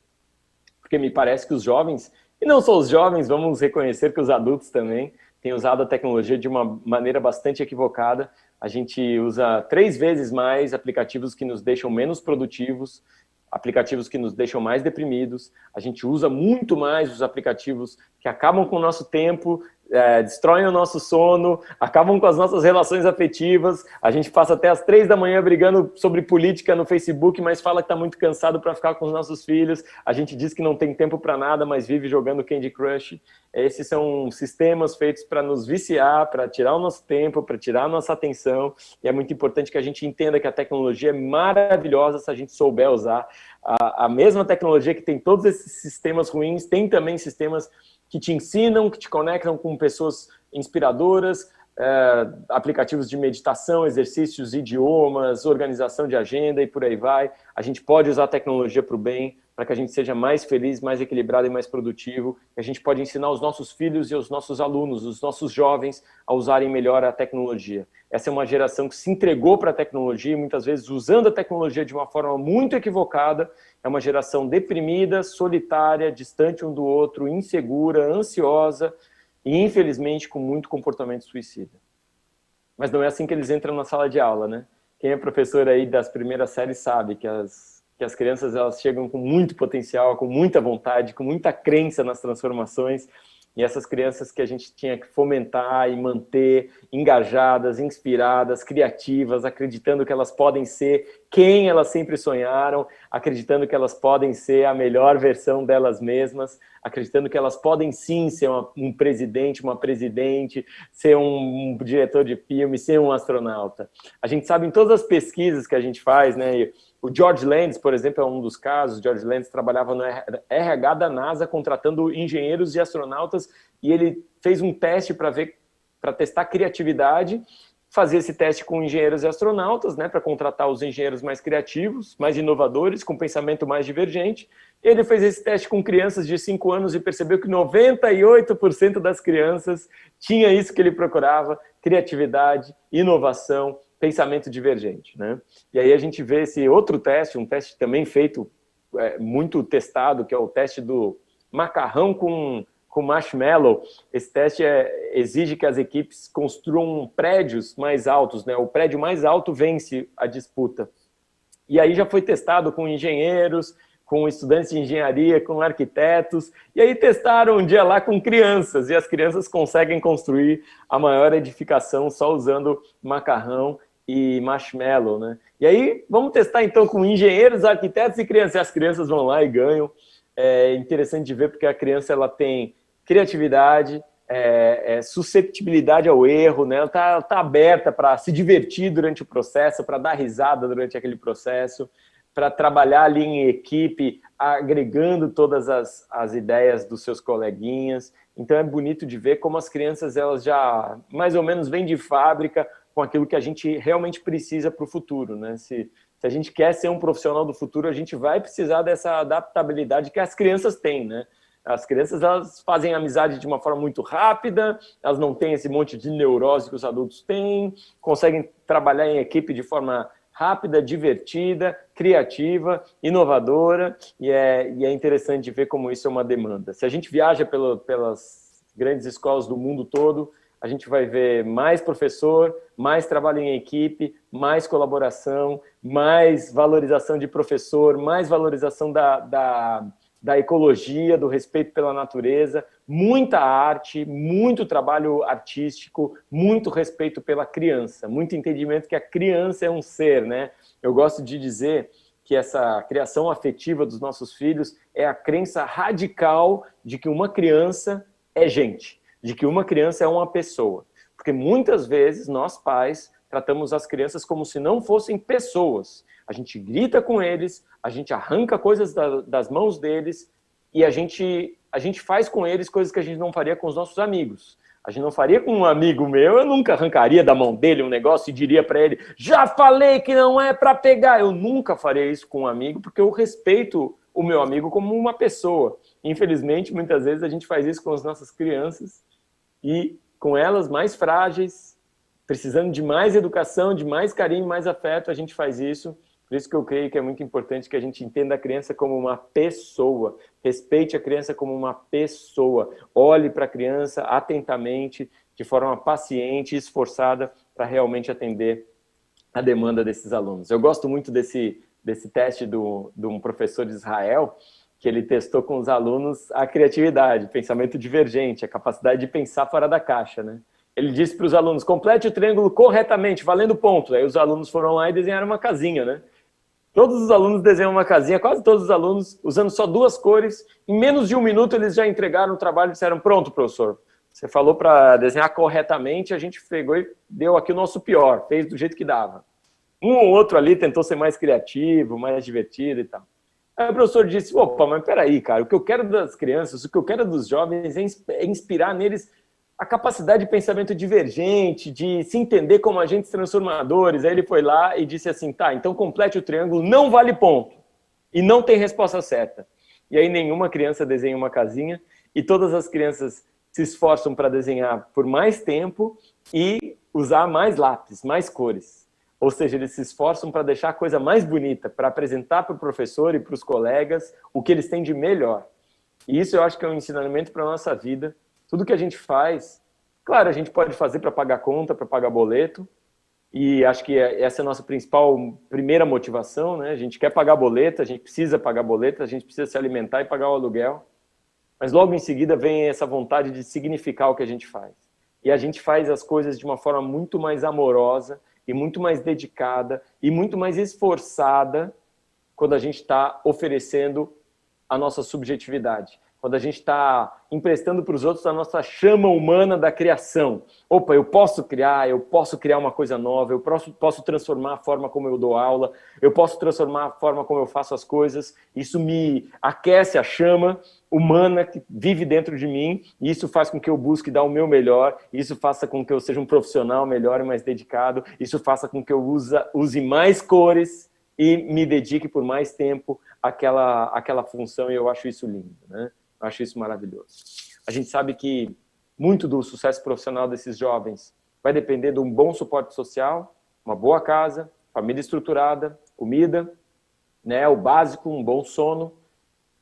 Porque me parece que os jovens, e não só os jovens, vamos reconhecer que os adultos também têm usado a tecnologia de uma maneira bastante equivocada. A gente usa 3 vezes mais aplicativos que nos deixam menos produtivos, aplicativos que nos deixam mais deprimidos, a gente usa muito mais os aplicativos que acabam com o nosso tempo, destroem o nosso sono, acabam com as nossas relações afetivas, a gente passa até as 3 da manhã brigando sobre política no Facebook, mas fala que está muito cansado para ficar com os nossos filhos, a gente diz que não tem tempo para nada, mas vive jogando Candy Crush. Esses são sistemas feitos para nos viciar, para tirar o nosso tempo, para tirar a nossa atenção, e é muito importante que a gente entenda que a tecnologia é maravilhosa se a gente souber usar. A mesma tecnologia que tem todos esses sistemas ruins, tem também sistemas que te ensinam, que te conectam com pessoas inspiradoras, aplicativos de meditação, exercícios, idiomas, organização de agenda e por aí vai. A gente pode usar a tecnologia para o bem, para que a gente seja mais feliz, mais equilibrado e mais produtivo. A gente pode ensinar os nossos filhos e os nossos alunos, os nossos jovens, a usarem melhor a tecnologia. Essa é uma geração que se entregou para a tecnologia, muitas vezes usando a tecnologia de uma forma muito equivocada. É uma geração deprimida, solitária, distante um do outro, insegura, ansiosa e, infelizmente, com muito comportamento suicida. Mas não é assim que eles entram na sala de aula, né? Quem é professor aí das primeiras séries sabe que as crianças elas chegam com muito potencial, com muita vontade, com muita crença nas transformações, e essas crianças que a gente tinha que fomentar e manter engajadas, inspiradas, criativas, acreditando que elas podem ser quem elas sempre sonharam, acreditando que elas podem ser a melhor versão delas mesmas, acreditando que elas podem sim ser um presidente, uma presidente, ser um diretor de filme, ser um astronauta. A gente sabe em todas as pesquisas que a gente faz, né? O George Landes, por exemplo, é um dos casos. George Landes trabalhava no RH da NASA, contratando engenheiros e astronautas, e ele fez um teste para testar criatividade, fazer esse teste com engenheiros e astronautas, né, para contratar os engenheiros mais criativos, mais inovadores, com pensamento mais divergente. Ele fez esse teste com crianças de 5 anos e percebeu que 98% das crianças tinha isso que ele procurava: criatividade, inovação, pensamento divergente, né? E aí a gente vê esse outro teste, um teste também feito, muito testado, que é o teste do macarrão com marshmallow. Esse teste exige que as equipes construam prédios mais altos, né? O prédio mais alto vence a disputa. E aí já foi testado com engenheiros, com estudantes de engenharia, com arquitetos, e aí testaram um dia lá com crianças, e as crianças conseguem construir a maior edificação só usando macarrão e marshmallow, né? E aí, vamos testar então com engenheiros, arquitetos e crianças. E as crianças vão lá e ganham. É interessante de ver porque a criança ela tem criatividade, susceptibilidade ao erro, né? Ela tá aberta para se divertir durante o processo, para dar risada durante aquele processo, para trabalhar ali em equipe, agregando todas as ideias dos seus coleguinhas. Então é bonito de ver como as crianças elas já mais ou menos vêm de fábrica com aquilo que a gente realmente precisa para o futuro, né? Se a gente quer ser um profissional do futuro, a gente vai precisar dessa adaptabilidade que as crianças têm, né? As crianças elas fazem amizade de uma forma muito rápida, elas não têm esse monte de neurose que os adultos têm, conseguem trabalhar em equipe de forma rápida, divertida, criativa, inovadora, e é interessante ver como isso é uma demanda. Se a gente viaja pelas grandes escolas do mundo todo, a gente vai ver mais professor, mais trabalho em equipe, mais colaboração, mais valorização de professor, mais valorização da ecologia, do respeito pela natureza, muita arte, muito trabalho artístico, muito respeito pela criança, muito entendimento que a criança é um ser, né? Eu gosto de dizer que essa criação afetiva dos nossos filhos é a crença radical de que uma criança é gente, de que uma criança é uma pessoa. Porque muitas vezes nós pais tratamos as crianças como se não fossem pessoas. A gente grita com eles, a gente arranca coisas das mãos deles e a gente faz com eles coisas que a gente não faria com os nossos amigos. A gente não faria com um amigo meu, eu nunca arrancaria da mão dele um negócio e diria para ele, já falei que não é para pegar. Eu nunca faria isso com um amigo, porque eu respeito o meu amigo como uma pessoa. Infelizmente, muitas vezes a gente faz isso com as nossas crianças e com elas mais frágeis, precisando de mais educação, de mais carinho, mais afeto, a gente faz isso. Por isso que eu creio que é muito importante que a gente entenda a criança como uma pessoa, respeite a criança como uma pessoa, olhe para a criança atentamente, de forma paciente e esforçada para realmente atender a demanda desses alunos. Eu gosto muito desse teste de um professor de Israel, que ele testou com os alunos a criatividade, pensamento divergente, a capacidade de pensar fora da caixa, né? Ele disse para os alunos, complete o triângulo corretamente, valendo ponto. Aí os alunos foram lá e desenharam uma casinha, né? Todos os alunos desenham uma casinha, quase todos os alunos, usando só 2 cores. Em menos de 1 minuto, eles já entregaram o trabalho e disseram, pronto, professor, você falou para desenhar corretamente, a gente pegou e deu aqui o nosso pior, fez do jeito que dava. Um ou outro ali tentou ser mais criativo, mais divertido e tal. Aí o professor disse, opa, mas peraí, cara, o que eu quero das crianças, o que eu quero dos jovens é inspirar neles a capacidade de pensamento divergente, de se entender como agentes transformadores. Aí ele foi lá e disse assim, tá, então complete o triângulo, não vale ponto. E não tem resposta certa. E aí nenhuma criança desenha uma casinha e todas as crianças se esforçam para desenhar por mais tempo e usar mais lápis, mais cores. Ou seja, eles se esforçam para deixar a coisa mais bonita, para apresentar para o professor e para os colegas o que eles têm de melhor. E isso eu acho que é um ensinamento para a nossa vida. Tudo que a gente faz, claro, a gente pode fazer para pagar conta, para pagar boleto, e acho que essa é a nossa primeira motivação, né? A gente quer pagar boleto, a gente precisa pagar boleto, a gente precisa se alimentar e pagar o aluguel, mas logo em seguida vem essa vontade de significar o que a gente faz. E a gente faz as coisas de uma forma muito mais amorosa, e muito mais dedicada, e muito mais esforçada quando a gente está oferecendo a nossa subjetividade. Quando a gente está emprestando para os outros a nossa chama humana da criação. Opa, eu posso criar uma coisa nova, eu posso transformar a forma como eu dou aula, eu posso transformar a forma como eu faço as coisas, isso me aquece a chama humana que vive dentro de mim, e isso faz com que eu busque dar o meu melhor, isso faça com que eu seja um profissional melhor e mais dedicado, isso faça com que eu use mais cores e me dedique por mais tempo àquela função, e eu acho isso lindo, né? Eu acho isso maravilhoso. A gente sabe que muito do sucesso profissional desses jovens vai depender de um bom suporte social, uma boa casa, família estruturada, comida, né, o básico, um bom sono.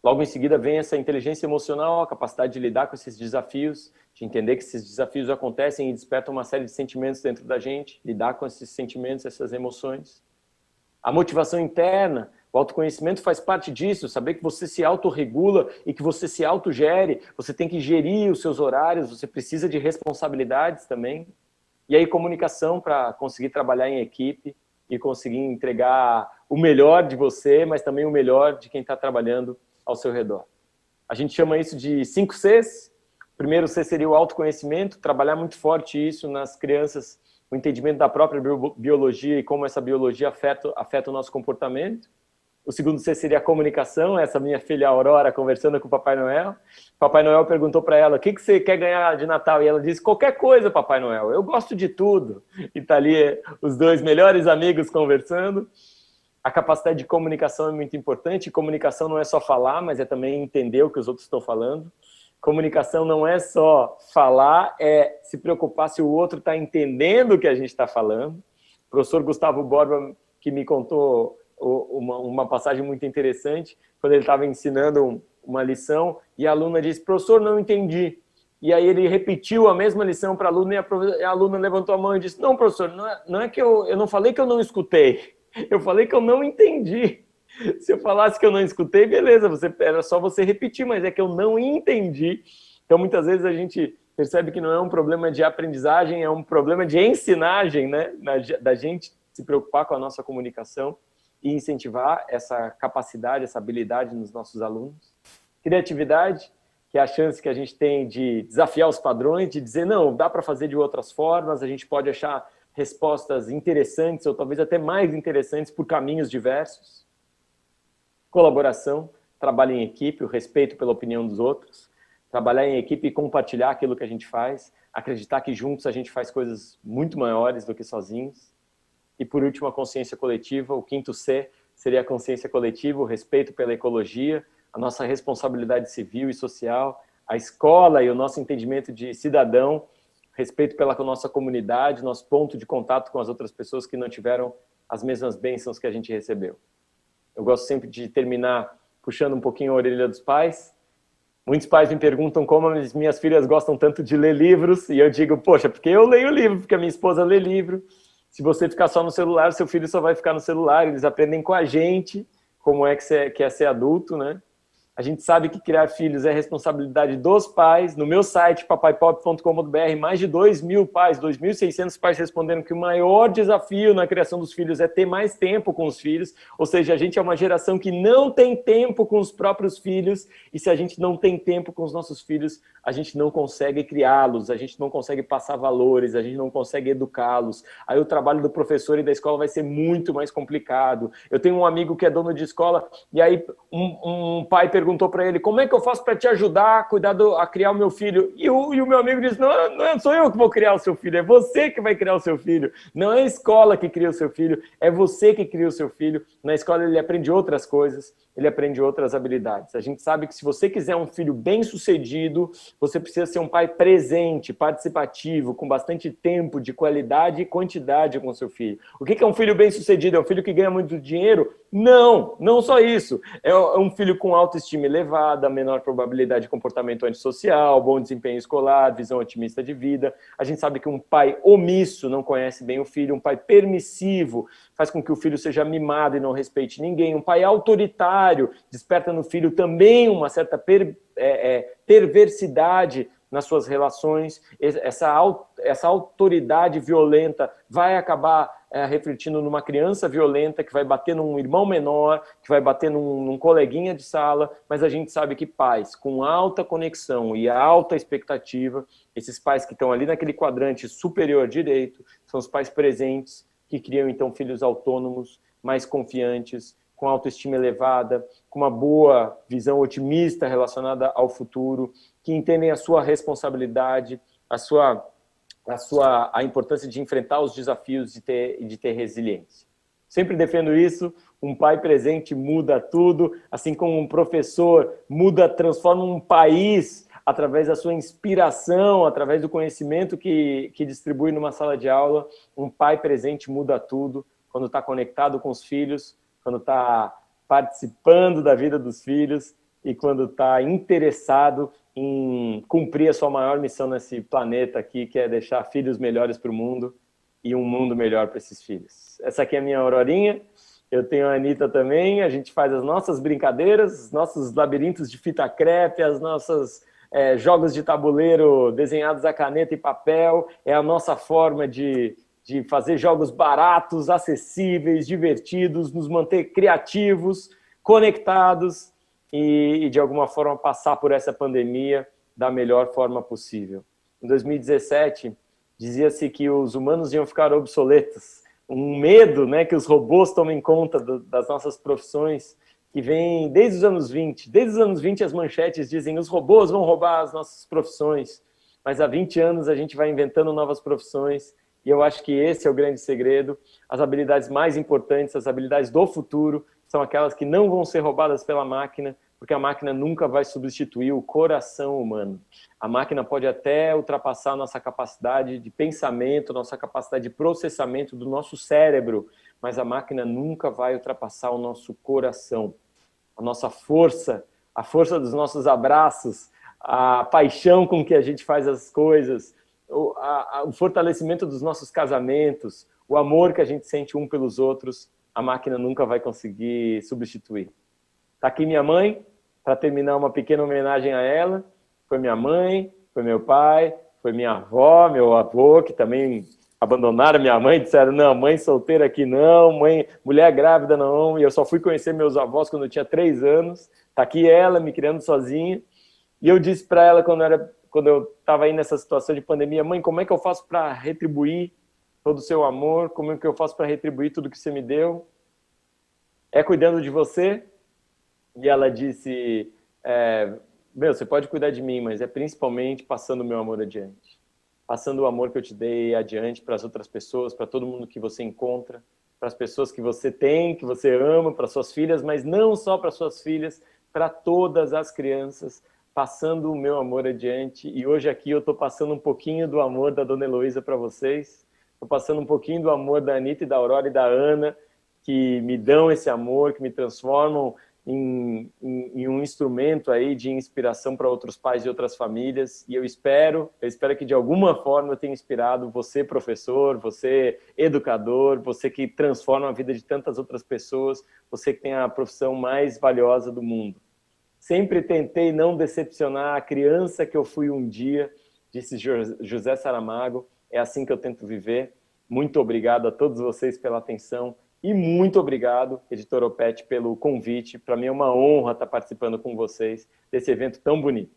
Logo em seguida vem essa inteligência emocional, a capacidade de lidar com esses desafios, de entender que esses desafios acontecem e despertam uma série de sentimentos dentro da gente, lidar com esses sentimentos, essas emoções. A motivação interna, o autoconhecimento faz parte disso, saber que você se autorregula e que você se autogere, você tem que gerir os seus horários, você precisa de responsabilidades também. E aí comunicação para conseguir trabalhar em equipe e conseguir entregar o melhor de você, mas também o melhor de quem está trabalhando ao seu redor. A gente chama isso de 5 Cs. O primeiro C seria o autoconhecimento, trabalhar muito forte isso nas crianças, o entendimento da própria biologia e como essa biologia afeta o nosso comportamento. O segundo C seria a comunicação, essa minha filha Aurora conversando com o Papai Noel. Papai Noel perguntou para ela, o que você quer ganhar de Natal? E ela disse, qualquer coisa, Papai Noel, eu gosto de tudo. E tá ali os 2 melhores amigos conversando. A capacidade de comunicação é muito importante. Comunicação não é só falar, mas é também entender o que os outros estão falando. Comunicação não é só falar, é se preocupar se o outro está entendendo o que a gente está falando. O professor Gustavo Borba, que me contou uma passagem muito interessante, quando ele estava ensinando uma lição, e a aluna disse, professor, não entendi. E aí ele repetiu a mesma lição para a aluna, e a aluna levantou a mão e disse, não, professor, não é que eu não falei que eu não escutei, eu falei que eu não entendi. Se eu falasse que eu não escutei, beleza, era só você repetir, mas é que eu não entendi. Então, muitas vezes a gente percebe que não é um problema de aprendizagem, é um problema de ensinagem, né? Da gente se preocupar com a nossa comunicação e incentivar essa capacidade, essa habilidade nos nossos alunos. Criatividade, que é a chance que a gente tem de desafiar os padrões, de dizer, não, dá para fazer de outras formas, a gente pode achar respostas interessantes ou talvez até mais interessantes por caminhos diversos. Colaboração, trabalho em equipe, o respeito pela opinião dos outros, trabalhar em equipe e compartilhar aquilo que a gente faz. acreditar que juntos a gente faz coisas muito maiores do que sozinhos. E, por último, a consciência coletiva, o quinto C seria a consciência coletiva, o respeito pela ecologia, a nossa responsabilidade civil e social, a escola e o nosso entendimento de cidadão, respeito pela nossa comunidade, nosso ponto de contato com as outras pessoas que não tiveram as mesmas bênçãos que a gente recebeu. Eu gosto sempre de terminar puxando um pouquinho a orelha dos pais. Muitos pais me perguntam como as minhas filhas gostam tanto de ler livros, e eu digo, poxa, porque eu leio livro, porque a minha esposa lê livro. Se você ficar só no celular, seu filho só vai ficar no celular, eles aprendem com a gente como é que é ser adulto, né? A gente sabe que criar filhos é responsabilidade dos pais. No meu site, papaipop.com.br, mais de 2.000 pais, 2.600 pais responderam que o maior desafio na criação dos filhos é ter mais tempo com os filhos. Ou seja, a gente é uma geração que não tem tempo com os próprios filhos. E se a gente não tem tempo com os nossos filhos, a gente não consegue criá-los, a gente não consegue passar valores, a gente não consegue educá-los. Aí o trabalho do professor e da escola vai ser muito mais complicado. Eu tenho um amigo que é dono de escola, e aí um pai perguntou para ele, como é que eu faço para te ajudar a criar o meu filho? E o meu amigo disse, não sou eu que vou criar o seu filho, é você que vai criar o seu filho. Não é a escola que cria o seu filho, é você que cria o seu filho. Na escola ele aprende outras coisas, ele aprende outras habilidades. A gente sabe que se você quiser um filho bem-sucedido, você precisa ser um pai presente, participativo, com bastante tempo, de qualidade e quantidade com o seu filho. O que é um filho bem-sucedido? É um filho que ganha muito dinheiro? Não só isso. É um filho com autoestima elevada, menor probabilidade de comportamento antissocial, bom desempenho escolar, visão otimista de vida. A gente sabe que um pai omisso não conhece bem o filho, um pai permissivo faz com que o filho seja mimado e não respeite ninguém, um pai autoritário desperta no filho também uma certa perversidade nas suas relações. Essa autoridade violenta vai acabar refletindo numa criança violenta que vai bater num irmão menor, que vai bater num coleguinha de sala, mas a gente sabe que pais com alta conexão e alta expectativa, esses pais que estão ali naquele quadrante superior direito, são os pais presentes que criam então filhos autônomos, mais confiantes, com autoestima elevada, com uma boa visão otimista relacionada ao futuro, que entendem a sua responsabilidade, a importância de enfrentar os desafios e de ter resiliência. Sempre defendo isso, um pai presente muda tudo, assim como um professor transforma um país através da sua inspiração, através do conhecimento que distribui numa sala de aula. Um pai presente muda tudo, quando está conectado com os filhos, quando está participando da vida dos filhos e quando está interessado em cumprir a sua maior missão nesse planeta aqui, que é deixar filhos melhores para o mundo e um mundo melhor para esses filhos. Essa aqui é a minha Aurorinha, eu tenho a Anitta também, a gente faz as nossas brincadeiras, os nossos labirintos de fita crepe, as nossas jogos de tabuleiro desenhados a caneta e papel, é a nossa forma de fazer jogos baratos, acessíveis, divertidos, nos manter criativos, conectados e de alguma forma passar por essa pandemia da melhor forma possível. Em 2017, dizia-se que os humanos iam ficar obsoletos, um medo, né, que os robôs tomem conta das nossas profissões, que vem desde os anos 20. Desde os anos 20 as manchetes dizem os robôs vão roubar as nossas profissões, mas há 20 anos a gente vai inventando novas profissões e eu acho que esse é o grande segredo. As habilidades mais importantes, as habilidades do futuro, são aquelas que não vão ser roubadas pela máquina, porque a máquina nunca vai substituir o coração humano. A máquina pode até ultrapassar a nossa capacidade de pensamento, nossa capacidade de processamento do nosso cérebro, mas a máquina nunca vai ultrapassar o nosso coração. A nossa força, a força dos nossos abraços, a paixão com que a gente faz as coisas, o fortalecimento dos nossos casamentos, o amor que a gente sente um pelos outros, a máquina nunca vai conseguir substituir. Está aqui minha mãe, para terminar uma pequena homenagem a ela. Foi minha mãe, foi meu pai, foi minha avó, meu avô, que também abandonaram minha mãe, disseram, não, mãe solteira aqui não, mulher grávida não, e eu só fui conhecer meus avós quando eu tinha 3 anos. Está aqui ela, me criando sozinha. E eu disse para ela, quando eu estava aí nessa situação de pandemia, mãe, como é que eu faço para retribuir todo o seu amor? Como é que eu faço para retribuir tudo que você me deu? É cuidando de você? E ela disse, você pode cuidar de mim, mas é principalmente passando o meu amor adiante. passando o amor que eu te dei adiante para as outras pessoas, para todo mundo que você encontra, para as pessoas que você tem, que você ama, para suas filhas, mas não só para suas filhas, para todas as crianças, passando o meu amor adiante. E hoje aqui eu estou passando um pouquinho do amor da Dona Heloísa para vocês, estou passando um pouquinho do amor da Anitta e da Aurora e da Ana, que me dão esse amor, que me transformam em um instrumento aí de inspiração para outros pais e outras famílias. E eu espero que de alguma forma eu tenha inspirado você, professor, você, educador, você que transforma a vida de tantas outras pessoas, você que tem a profissão mais valiosa do mundo. Sempre tentei não decepcionar a criança que eu fui um dia, disse José Saramago. É assim que eu tento viver. Muito obrigado a todos vocês pela atenção. E muito obrigado, Editora Opet, pelo convite. Para mim é uma honra estar participando com vocês desse evento tão bonito.